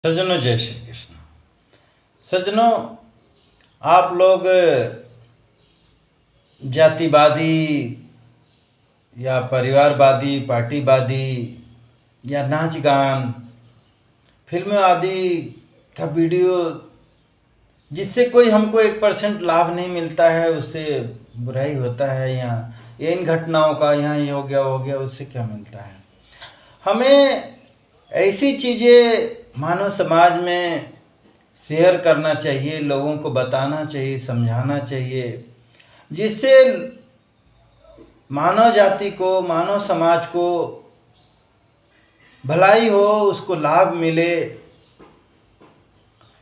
सज्जनों, जय श्री कृष्ण। सज्जनों, आप लोग जातिवादी या परिवारवादी, पार्टीवादी या नाच गान, फिल्म आदि का वीडियो जिससे कोई हमको 1% लाभ नहीं मिलता है, उससे बुराई होता है। या इन घटनाओं का यहाँ ये हो गया, उससे क्या मिलता है? हमें ऐसी चीज़ें मानव समाज में शेयर करना चाहिए, लोगों को बताना चाहिए, समझाना चाहिए, जिससे मानव जाति को, मानव समाज को भलाई हो, उसको लाभ मिले।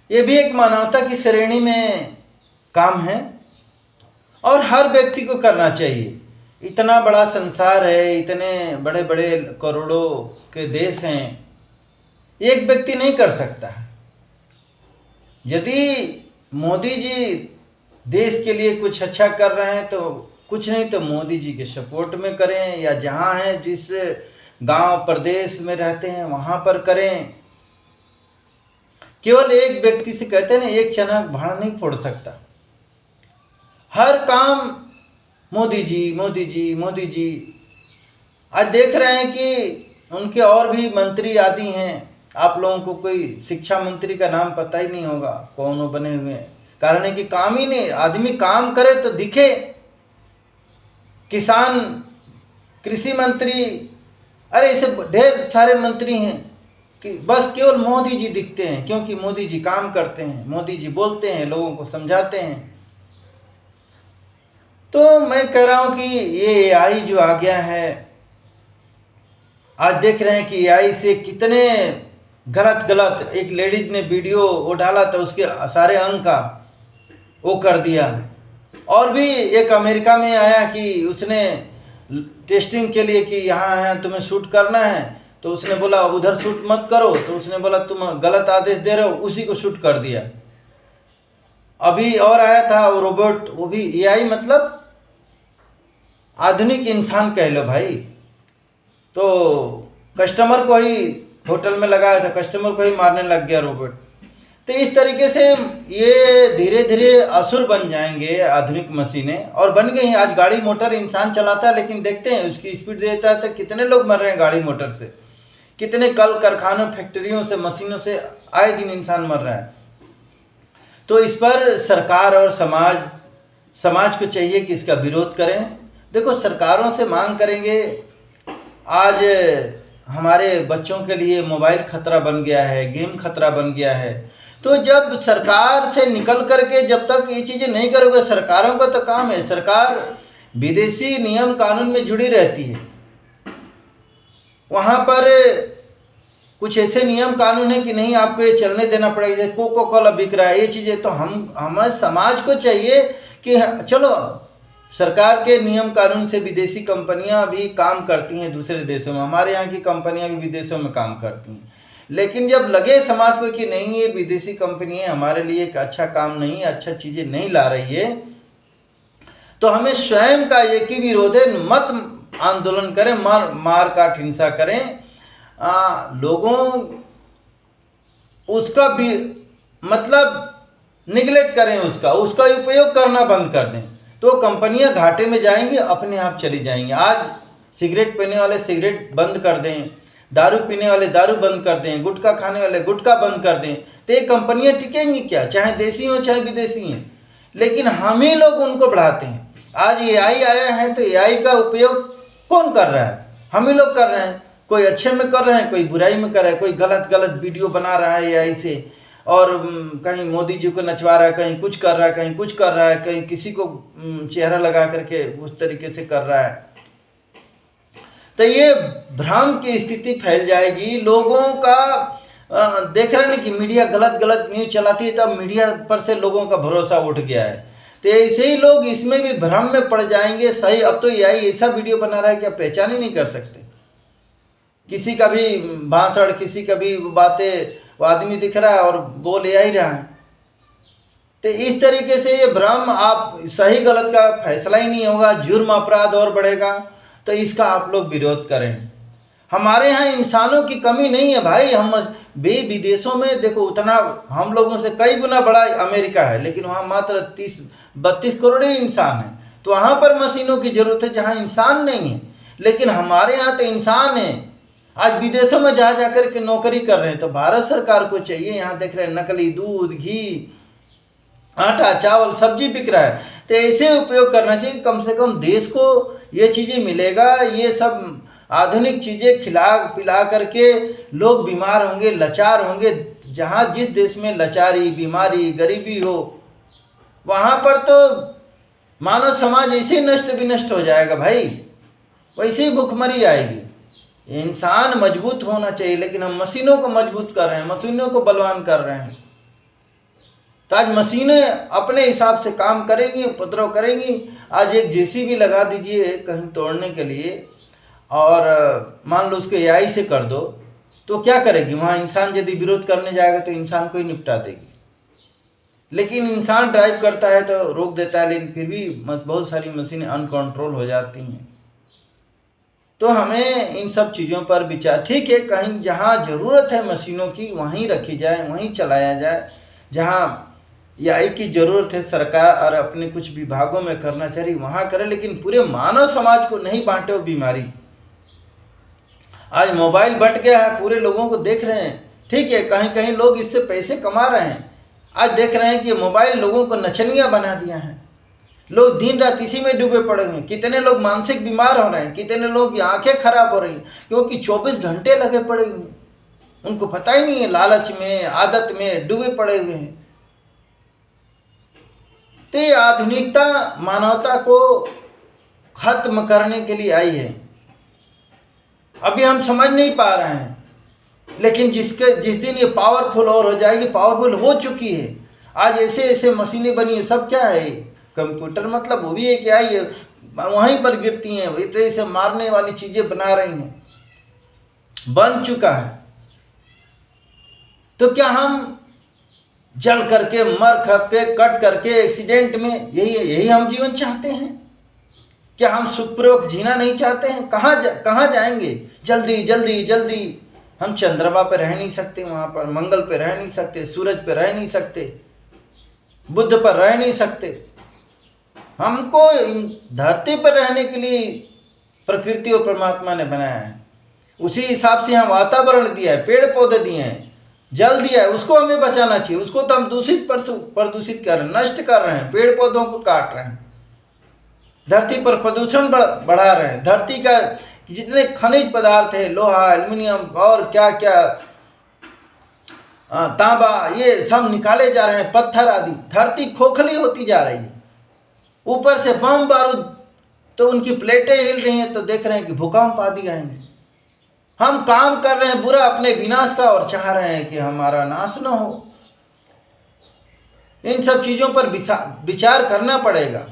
ये भी एक मानवता की श्रेणी में काम है और हर व्यक्ति को करना चाहिए। इतना बड़ा संसार है, इतने बड़े बड़े करोड़ों के देश हैं, एक व्यक्ति नहीं कर सकता है। यदि मोदी जी देश के लिए कुछ अच्छा कर रहे हैं तो कुछ नहीं तो मोदी जी के सपोर्ट में करें, या जहाँ हैं, जिस गांव प्रदेश में रहते हैं वहाँ पर करें। केवल एक व्यक्ति से, कहते हैं ना, एक चना भाड़ नहीं फोड़ सकता। हर काम मोदी जी, मोदी जी, मोदी जी। आज देख रहे हैं कि उनके और भी मंत्री आदि हैं। आप लोगों को कोई शिक्षा मंत्री का नाम पता ही नहीं होगा, कौन वो बने हुए हैं। कारण है कि काम ही नहीं, आदमी काम करे तो दिखे। किसान, कृषि मंत्री, अरे ऐसे ढेर सारे मंत्री हैं कि बस केवल मोदी जी दिखते हैं, क्योंकि मोदी जी काम करते हैं, मोदी जी बोलते हैं, लोगों को समझाते हैं। तो मैं कह रहा हूँ कि ये एआई जो आ गया है, आज देख रहे हैं कि एआई से कितने गलत एक लेडीज ने वीडियो वो डाला था, उसके सारे अंक का वो कर दिया। और भी एक अमेरिका में आया कि उसने टेस्टिंग के लिए कि यहाँ तुम्हें शूट करना है, तो उसने बोला उधर शूट मत करो, तो उसने बोला तुम गलत आदेश दे रहे हो, उसी को शूट कर दिया। अभी और आया था वो रोबोट, वो भी एआई, मतलब आधुनिक इंसान कह लो भाई। तो कस्टमर को ही होटल में लगाया था, कस्टमर को ही मारने लग गया रोबोट। तो इस तरीके से ये धीरे धीरे असुर बन जाएंगे आधुनिक मशीनें, और बन गई हैं। आज गाड़ी मोटर इंसान चलाता है, लेकिन देखते हैं उसकी स्पीड देता है तो कितने लोग मर रहे हैं गाड़ी मोटर से, कितने कल कारखानों, फैक्ट्रियों से, मशीनों से आए दिन इंसान मर रहा है। तो इस पर सरकार और समाज को चाहिए कि इसका विरोध करें। देखो, सरकारों से मांग करेंगे, आज हमारे बच्चों के लिए मोबाइल खतरा बन गया है, गेम खतरा बन गया है। तो जब सरकार से निकल करके जब तक ये चीज़ें नहीं करोगे, सरकारों का तो काम है, सरकार विदेशी नियम कानून में जुड़ी रहती है। वहाँ पर कुछ ऐसे नियम कानून है कि नहीं, आपको ये चलने देना पड़ेगा। जैसे कोको कोला बिक रहा है, ये चीज़ें तो हमारे समाज को चाहिए कि चलो, सरकार के नियम कानून से विदेशी कंपनियां भी काम करती हैं दूसरे देशों में, हमारे यहाँ की कंपनियां भी विदेशों में काम करती हैं। लेकिन जब लगे समाज को कि नहीं, ये विदेशी कंपनियां हमारे लिए एक अच्छा काम नहीं, अच्छा चीज़ें नहीं ला रही है, तो हमें स्वयं का एक ही विरोध है, मत आंदोलन करें, मार काट हिंसा करें। लोगों उसका भी मतलब निगलेक्ट करें, उसका उपयोग करना बंद कर दें, तो कंपनियां घाटे में जाएंगी, अपने आप चली जाएंगी। आज सिगरेट पीने वाले सिगरेट बंद कर दें, दारू पीने वाले दारू बंद कर दें, गुटखा खाने वाले गुटखा बंद कर दें, तो ये कंपनियां टिकेंगी क्या? चाहे देसी हो चाहे विदेशी हैं। लेकिन हम ही लोग उनको बढ़ाते हैं। आज एआई आया है तो एआई का उपयोग कौन कर रहा है? हम ही लोग कर रहे हैं। कोई अच्छे में कर रहे हैं, कोई बुराई में कर रहा है, कोई गलत वीडियो बना रहा है एआई से, और कहीं मोदी जी को नचवा रहा है, कहीं कुछ कर रहा है, कहीं कुछ कर रहा है, कहीं किसी को चेहरा लगा करके उस तरीके से कर रहा है। तो ये भ्रम की स्थिति फैल जाएगी लोगों का। देख रहे हैं कि मीडिया गलत न्यूज चलाती है, तब मीडिया पर से लोगों का भरोसा उठ गया है। तो ऐसे ही लोग इसमें भी भ्रम में पड़ जाएंगे। सही, अब तो यही ऐसा वीडियो बना रहा है कि आप पहचान ही नहीं कर सकते। किसी का भी भाषण, किसी का भी बातें, वो आदमी दिख रहा है और बोल ही रहा है। तो इस तरीके से ये भ्रम, आप सही गलत का फैसला ही नहीं होगा, जुर्म अपराध और बढ़ेगा। तो इसका आप लोग विरोध करें। हमारे यहाँ इंसानों की कमी नहीं है भाई। हम विदेशों में देखो, उतना हम लोगों से कई गुना बड़ा अमेरिका है, लेकिन वहाँ मात्र 30-32 करोड़ ही इंसान है। तो वहाँ पर मशीनों की ज़रूरत है जहाँ इंसान नहीं है, लेकिन हमारे यहाँ तो इंसान है। आज विदेशों में जा कर के नौकरी कर रहे हैं, तो भारत सरकार को चाहिए, यहाँ देख रहे हैं नकली दूध, घी, आटा, चावल, सब्जी बिक रहा है, तो ऐसे उपयोग करना चाहिए। कम से कम देश को ये चीज़ें मिलेगा, ये सब आधुनिक चीज़ें खिला पिला करके लोग बीमार होंगे, लाचार होंगे। जहाँ जिस देश में लाचारी, बीमारी, गरीबी हो, वहाँ पर तो मानव समाज ऐसे ही नष्ट विनष्ट हो जाएगा भाई, वैसे ही भुखमरी आएगी। इंसान मजबूत होना चाहिए, लेकिन हम मशीनों को मजबूत कर रहे हैं, मशीनों को बलवान कर रहे हैं। तो आज मशीनें अपने हिसाब से काम करेंगी, उपद्रव करेंगी। आज एक जेसीबी लगा दीजिए कहीं तोड़ने के लिए, और मान लो उसको एआई से कर दो, तो क्या करेगी? वहाँ इंसान यदि विरोध करने जाएगा तो इंसान को ही निपटा देगी। लेकिन इंसान ड्राइव करता है तो रोक देता है, लेकिन फिर भी बहुत सारी मशीनें अनकंट्रोल हो जाती हैं। तो हमें इन सब चीज़ों पर विचार, ठीक है, कहीं जहाँ ज़रूरत है मशीनों की वहीं रखी जाए, वहीं चलाया जाए। जहाँ एआई की ज़रूरत है, सरकार और अपने कुछ विभागों में करना चाहिए, वहाँ करें, लेकिन पूरे मानव समाज को नहीं बांटे वो बीमारी। आज मोबाइल बट गया है, पूरे लोगों को देख रहे हैं, ठीक है, कहीं कहीं लोग इससे पैसे कमा रहे हैं। आज देख रहे हैं कि मोबाइल लोगों को नचनिया बना दिया है, लोग दिन रात इसी में डूबे पड़े हैं। कितने लोग मानसिक बीमार हो रहे हैं, कितने लोग की आंखें खराब हो रही हैं, क्योंकि 24 घंटे लगे पड़े हुए हैं। उनको पता ही नहीं है, लालच में, आदत में डूबे पड़े हुए हैं। तो ये आधुनिकता मानवता को खत्म करने के लिए आई है। अभी हम समझ नहीं पा रहे हैं, लेकिन जिस दिन ये पावरफुल और हो जाएगी, पावरफुल हो चुकी है। आज ऐसे ऐसे मशीनें बनी है, सब क्या है, कंप्यूटर, मतलब वो भी एक क्या है, वहीं पर गिरती हैं, इस तरह से मारने वाली चीज़ें बना रही हैं, बन चुका है। तो क्या हम जल करके, मर खप के, कट करके, एक्सीडेंट में यही हम जीवन चाहते हैं? क्या हम सुखपूर्वक जीना नहीं चाहते हैं? कहाँ जाएंगे? जल्दी जल्दी जल्दी। हम चंद्रमा पे रह नहीं सकते, वहाँ पर मंगल पे रह नहीं सकते, सूरज पे रह नहीं सकते, बुध पर रह नहीं सकते। हमको धरती पर रहने के लिए प्रकृति और परमात्मा ने बनाया है, उसी हिसाब से यहाँ वातावरण दिया है, पेड़ पौधे दिए हैं, जल दिया है, उसको हमें बचाना चाहिए। उसको तो हम प्रदूषित कर रहे हैं, नष्ट कर रहे हैं, पेड़ पौधों को काट रहे हैं, धरती पर प्रदूषण बढ़ा रहे हैं। धरती का जितने खनिज पदार्थ है, लोहा, एल्युमिनियम और क्या क्या, तांबा, ये सब निकाले जा रहे हैं, पत्थर आदि। धरती खोखली होती जा रही है, ऊपर से बम बारूद, तो उनकी प्लेटें हिल रही हैं, तो देख रहे हैं कि भूकंप आदि आएंगे। हम काम कर रहे हैं बुरा अपने विनाश का, और चाह रहे हैं कि हमारा नाश न हो। इन सब चीज़ों पर विचार करना पड़ेगा।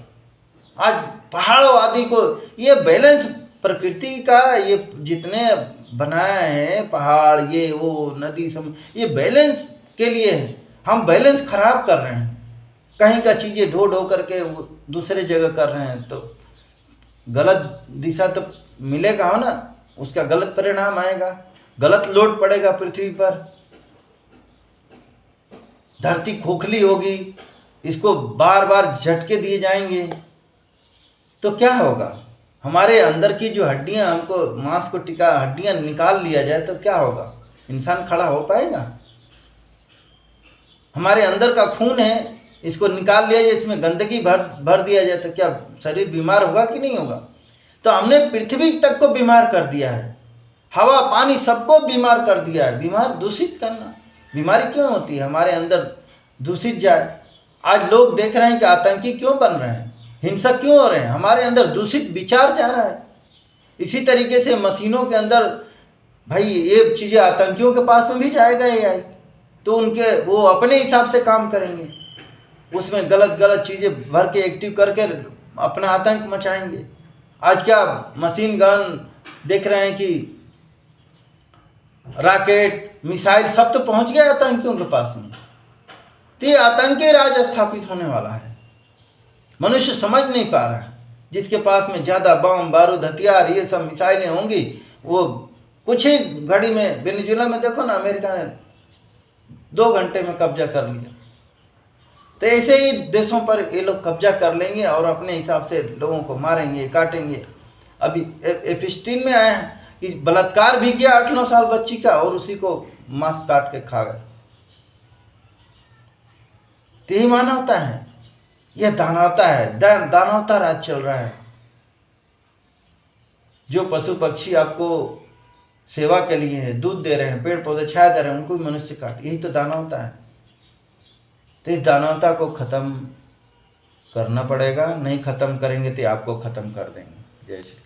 आज पहाड़ों आदि को, ये बैलेंस प्रकृति का, ये जितने बनाए हैं पहाड़, ये वो नदी, ये बैलेंस के लिए है। हम बैलेंस खराब कर रहे हैं, कहीं का चीज़ें ढो करके दूसरे जगह कर रहे हैं, तो गलत दिशा तो मिलेगा हो ना, उसका गलत परिणाम आएगा, गलत लोड पड़ेगा पृथ्वी पर, धरती खोखली होगी, इसको बार बार झटके दिए जाएंगे, तो क्या होगा? हमारे अंदर की जो हड्डियां, हमको मांस को टिका, हड्डियां निकाल लिया जाए तो क्या होगा? इंसान खड़ा हो पाएगा? हमारे अंदर का खून है, इसको निकाल लिया जाए, इसमें गंदगी भर दिया जाए, तो क्या शरीर बीमार होगा कि नहीं होगा? तो हमने पृथ्वी तक को बीमार कर दिया है, हवा पानी सबको बीमार कर दिया है। बीमार, दूषित करना, बीमारी क्यों होती है? हमारे अंदर दूषित जाए। आज लोग देख रहे हैं कि आतंकी क्यों बन रहे हैं, हिंसक क्यों हो रहे हैं? हमारे अंदर दूषित विचार जा रहा है। इसी तरीके से मशीनों के अंदर, भाई ये चीज़ें आतंकियों के पास में भी जाएगा एआई, तो उनके वो अपने हिसाब से काम करेंगे, उसमें गलत गलत चीज़ें भर के एक्टिव करके अपना आतंक मचाएंगे। आज क्या मशीन गन देख रहे हैं कि रॉकेट, मिसाइल सब तो पहुंच गया आतंकियों के पास में, तो ये आतंकी राज स्थापित होने वाला है। मनुष्य समझ नहीं पा रहा है, जिसके पास में ज़्यादा बम बारूद हथियार ये सब मिसाइलें होंगी, वो कुछ ही घड़ी में वेनेजुएला में देखो ना, अमेरिका ने 2 घंटे में कब्जा कर लिया। तो ऐसे ही देशों पर ये लोग कब्जा कर लेंगे और अपने हिसाब से लोगों को मारेंगे, काटेंगे। अभी एपिस्टीन में आए हैं कि बलात्कार भी किया 8-9 साल बच्ची का और उसी को मांस काट के खा गए। तो यही मानवता है, यह दानवता है, दानवता राज चल रहा है। जो पशु पक्षी आपको सेवा के लिए है, दूध दे रहे हैं, पेड़ पौधे छाया दे रहे हैं, उनको भी मनुष्य काट, यही तो दानवता है। तो इस दानवता को खत्म करना पड़ेगा, नहीं खत्म करेंगे तो आपको खत्म कर देंगे। जय श्री।